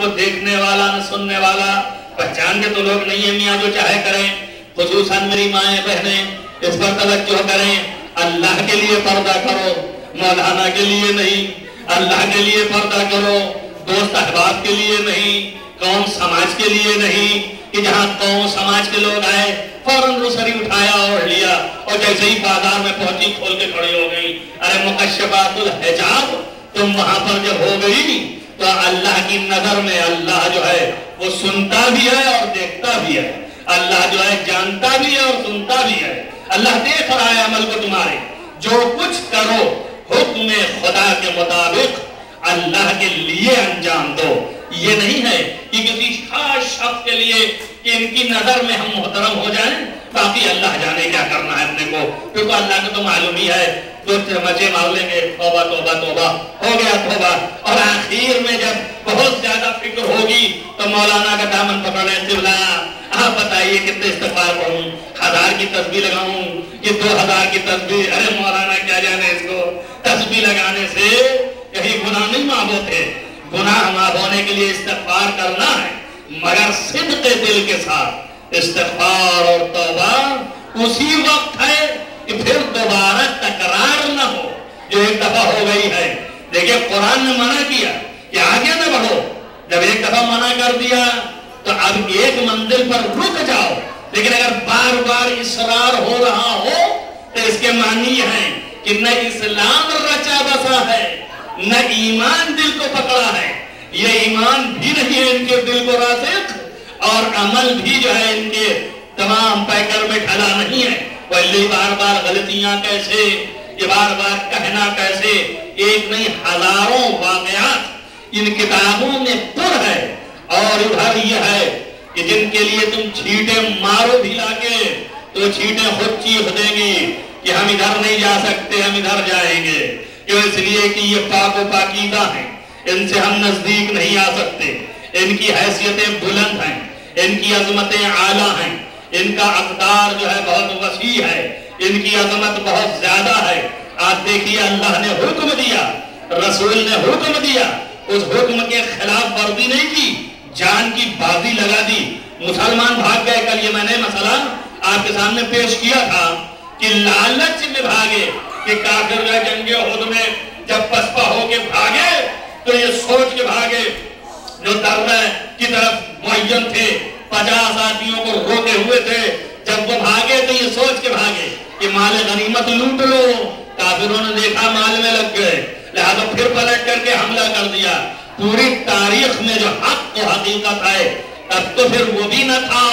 وہ دیکھنے والا نہ سننے والا، پہچان کے تو لوگ نہیں ہیں میاں جو چاہے کریں. خصوصاً میری مائیں بہنیں اس پر توجہ کریں، اللہ کے لیے پردہ کرو، مولانا کے لیے نہیں. اللہ کے لیے پردہ کرو، دوست احباب کے لیے نہیں، قوم سماج کے لیے نہیں کہ جہاں قوم سماج کے لوگ آئے فوراً روسری اٹھایا اور لیا اور جیسے ہی بازار میں پہنچی کھول کے کھڑی ہو گئی. ارے مکشفات الحجاب تم وہاں پر جب ہو گئی تو اللہ کی نظر میں اللہ جو ہے وہ سنتا بھی ہے اور دیکھتا بھی ہے. اللہ جو ہے جانتا بھی ہے اور سنتا بھی ہے. اللہ دیکھ رہا ہے عمل کو تمہارے. جو کچھ کرو حکم خدا کے مطابق اللہ کے لیے انجام دو. یہ نہیں ہے کہ کسی خاص شخص کے لیے کہ ان کی نظر میں ہم محترم ہو جائیں، باقی اللہ جانے کیا کرنا ہے اپنے کو. کیونکہ اللہ کو تو معلوم ہی ہے، دو مچے مار لیں گے، توبہ توبہ توبہ، ہو گیا توبہ. اور آخر میں جب بہت زیادہ فکر ہوگی تو مولانا کا دامن پکڑے، قبلہ آپ بتائیے کتنے استغفار پڑھوں، 1000 کی تسبیح لگاؤں کہ 2000 کی تسبیح؟ ارے مولانا کیا جانے اس کو. تسبیح لگانے سے کہیں گناہ نہیں معاف ہوتے. گناہ معاف ہونے کے لیے استغفار کرنا ہے، مگر صدق دل کے ساتھ. استغفار اور توبہ اسی وقت ہے کہ پھر دوبارہ تکرار نہ ہو جو ایک دفعہ ہو گئی ہے. دیکھیں قرآن نے منع کیا کہ آگے نہ بڑھو. جب ایک دفعہ منع کر دیا تو اب ایک منزل پر رک جاؤ. لیکن اگر بار بار اصرار ہو رہا ہو تو اس کے معنی ہے کہ نہ اسلام رچا بسا ہے، نہ ایمان دل کو پکڑا ہے. یہ ایمان بھی نہیں ہے ان کے دل کو راسخ، اور عمل بھی جو ہے ان کے تمام پیکر میں ڈھلا نہیں ہے. پہلے بار بار غلطیاں کیسے، یہ بار بار کہنا کیسے. ایک نہیں ہزاروں واقعات ان کتابوں میں پر ہے. اور ادھر یہ ہے کہ جن کے لیے تم چھیٹیں مارو بھی لاکے تو چھیٹیں خود چیخ دیں گی کہ ہم ادھر نہیں جا سکتے، ہم ادھر جائیں گے. کیوں؟ اس لیے کہ یہ پاک و پاکیزہ ہیں، ان سے ہم نزدیک نہیں آ سکتے. ان کی حیثیتیں بلند ہیں، ان کی عظمتیں اعلیٰ ہیں، ان کا اقدار جو ہے بہت وسیع ہے، ان کی عظمت بہت زیادہ ہے. آپ دیکھیے اللہ نے حکم دیا، رسول نے حکم دیا، اس حکم کے خلاف ورزی نہیں کی، جان کی بازی لگا دی. مسلمان بھاگ گئے. کل یہ میں نے مسئلہ آپ کے سامنے پیش کیا تھا کہ لالچ میں بھاگے کہ کافر جو جنگ احد میں جب پسپا ہو کے بھاگے تو یہ سوچ کے بھاگے، جو دربہ کی طرف معین تھے 50 آدمیوں کو روکے ہوئے تھے، جب وہ بھاگے تو یہ سوچ کے بھاگے کہ مال غنیمت لوٹ لو. کافروں نے دیکھا مال میں لگ گئے، لہذا پھر پلٹ کر کے حملہ کر دیا. پوری تاریخ میں جو حق و حقیقت ہے تب تو پھر وہ بھی نہ تھا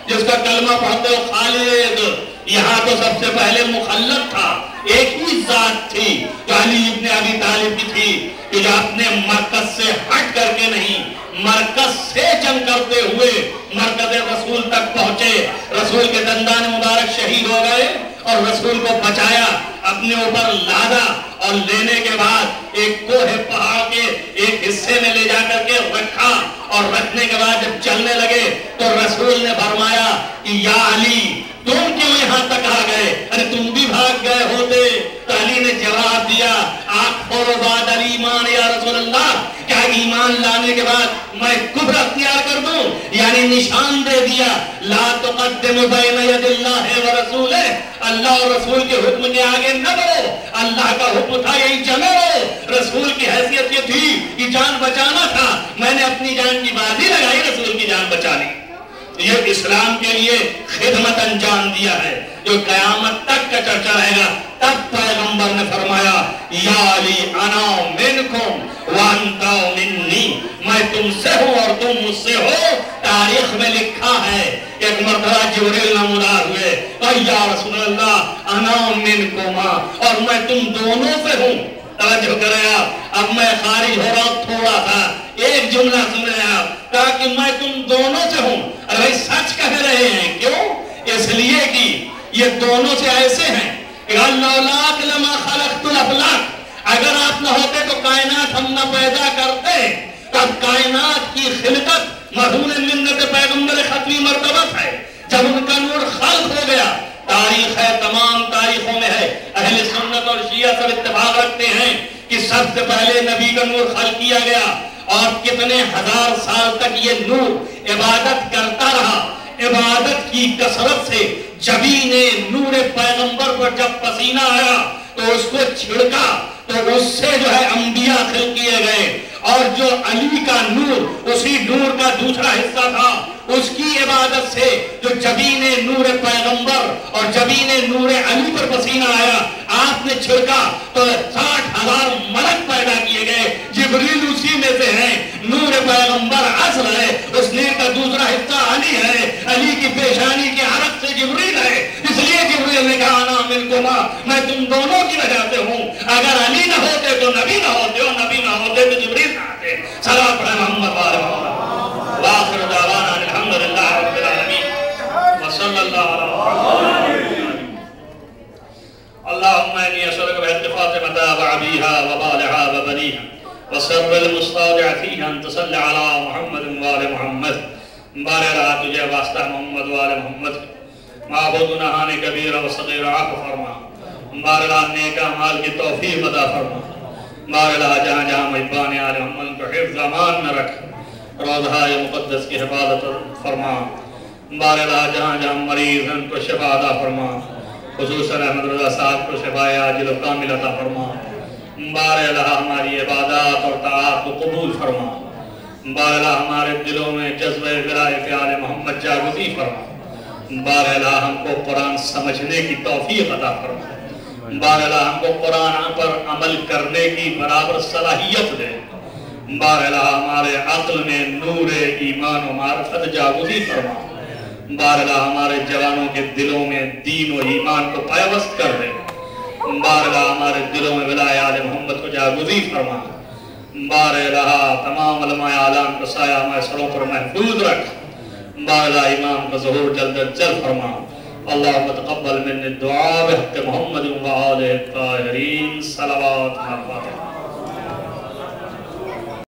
جس کا کلمہ پڑھتے ہو خالد. یہاں تو سب سے پہلے مخلد تھا، ایک ہی ذات تھی جو علی ابن ابی طالب کی تھی، کہ جو اپنے مرکز سے ہٹ کر کے نہیں، مرکز سے جنگ کرتے ہوئے مرکز رسول تک پہنچے. رسول کے دندان مبارک شہید ہو گئے اور رسول کو بچایا، اپنے اوپر لادا اور لینے کے بعد ایک کوہ پہاڑ کے ایک حصے میں لے جا کر کے رکھا. اور رکھنے کے بعد جب چلنے لگے تو رسول نے فرمایا کہ یا علی تم کیوں یہاں تک آ گئے؟ ارے تم بھی بھاگ گئے ہوتے. تو علی نے جواب دیا آخر بعد الایمان یا رسول اللہ، کیا ایمان لانے کے بعد میں کفر اختیار کر دوں؟ یعنی نشان دے دیا لا تقدم بین ید اللہ و رسولہ، اللہ اور رسول کے حکم کے آگے نہ بڑھو. اللہ کا حکم تھا یہی جمع رہو، رسول کی حیثیت یہ تھی کہ جان بچانا تھا، میں نے اپنی جان کی بازی لگائی، رسول کی جان بچا لی. یہ اسلام کے لیے خدمت انجام دیا ہے جو قیامت تک کا چرچا رہے گا. تب پیغمبر نے فرمایا یا علی انا منکم وانت منی، میں تم سے ہوں اور تم مجھ سے ہو. تاریخ میں لکھا ہے ایک مرتبہ جبریل نمودار ہوئے اور یا رسول اللہ انا منکما، اور میں تم دونوں سے ہوں. توجہ کریں آپ، اب میں خارج ہو رہا ہوں تھوڑا سا، ایک جملہ سنیں آپ، تاکہ میں تم دونوں سے ہوں. ارے بھائی سچ کہہ رہے ہیں، کیوں؟ اس لیے کہ یہ دونوں سے ایسے ہیں کہ اللولاک لما خلقت الافلاک، اگر آپ نہ ہوتے تو کائنات ہم نہ پیدا کرتے. تب کائنات کی خلقت مرہون منت پیغمبر ختمی مرتبت ہے. جب ان کا نور خلق ہو گیا، تاریخ ہے، تمام تاریخوں میں ہے، اہل سنت اور شیعہ سب اتفاق رکھتے ہیں کہ سب سے پہلے نبی نبی کا نور خلق کیا گیا اور کتنے ہزار سال تک یہ نور عبادت کرتا رہا. عبادت کی کثرت سے جبین نور پیغمبر پر جب پسینہ آیا تو اس کو چھڑکا تو اس سے جو ہے انبیاء خلق کیے گئے. اور جو علی کا نور اسی نور کا دوسرا حصہ تھا, اس کی عبادت سے جو جبین نور پیغمبر اور جبین نور علی پر پسینہ آیا, آپ نے چھڑکا تو 60,000 ملک پیدا کیے گئے. جبریل اسی میں سے ہیں. نور پیغمبر اصل ہے, اس نور کا دوسرا حصہ علی ہے. علی کی پیشانی کے عرق سے جبریل ہے. اس لیے جبریل نے کہا انا منکما, میں تم دونوں کی وجہ سے ہوں. اگر علی نہ ہوتے تو نبی نہ ہوتے, اور نبی نہ ہوتے تو جبریل نہ آتے. صلوات پڑھیں محمد وآل محمد. وآخر دعوانا الحمدللہ رب العالمین وصلی اللہ علیہ وسلم. اللہم انی اسألک بحق فاطمة وعبیہا وبالہا وبنیہا وسر المستودع فیہا ان تصلی علی محمد وآل محمد. بارے تجھے واسطہ محمد وآل محمد. معبود نہانے کبیر و صغیر عفو فرما. بارے نیک اعمال کی توفیق عطا فرما. بارے جہاں جہاں محبان آل محمد کو حفظ امان میں رکھ, روضہ مقدس کی حفاظت فرما. بارے جہاں جہاں مریض ان کو شفا عطا فرما. خصوصاً احمد رضا صاحب کو شفا عاجل و کامل عطا فرما. بارے ہماری عبادات اور طاعات کو قبول فرما. بارے ہمارے دلوں میں جذبہ ولایت آل محمد جاگزی فرما. بارے ہم کو قرآن سمجھنے کی توفیق عطا فرما. بارے ہم کو قرآن پر عمل کرنے کی برابر صلاحیت دے. بارے ہمارے عقل میں نور ایمان و معرفت جاگزی فرما. بارے ہمارے جوانوں کے دلوں میں دین و ایمان کو پیوست کر دے. بارے ہمارے دلوں میں ولایت آل محمد کو جاگزی فرما. بارے تمام علماء اعلان کو سایہ ہمارے سروں پر محفوظ رکھ. بارے امام کا ظہور جلد جلد فرما. اللہم تقبل من الدعاء بحق محمد و آلہ الطاہرین. صلوات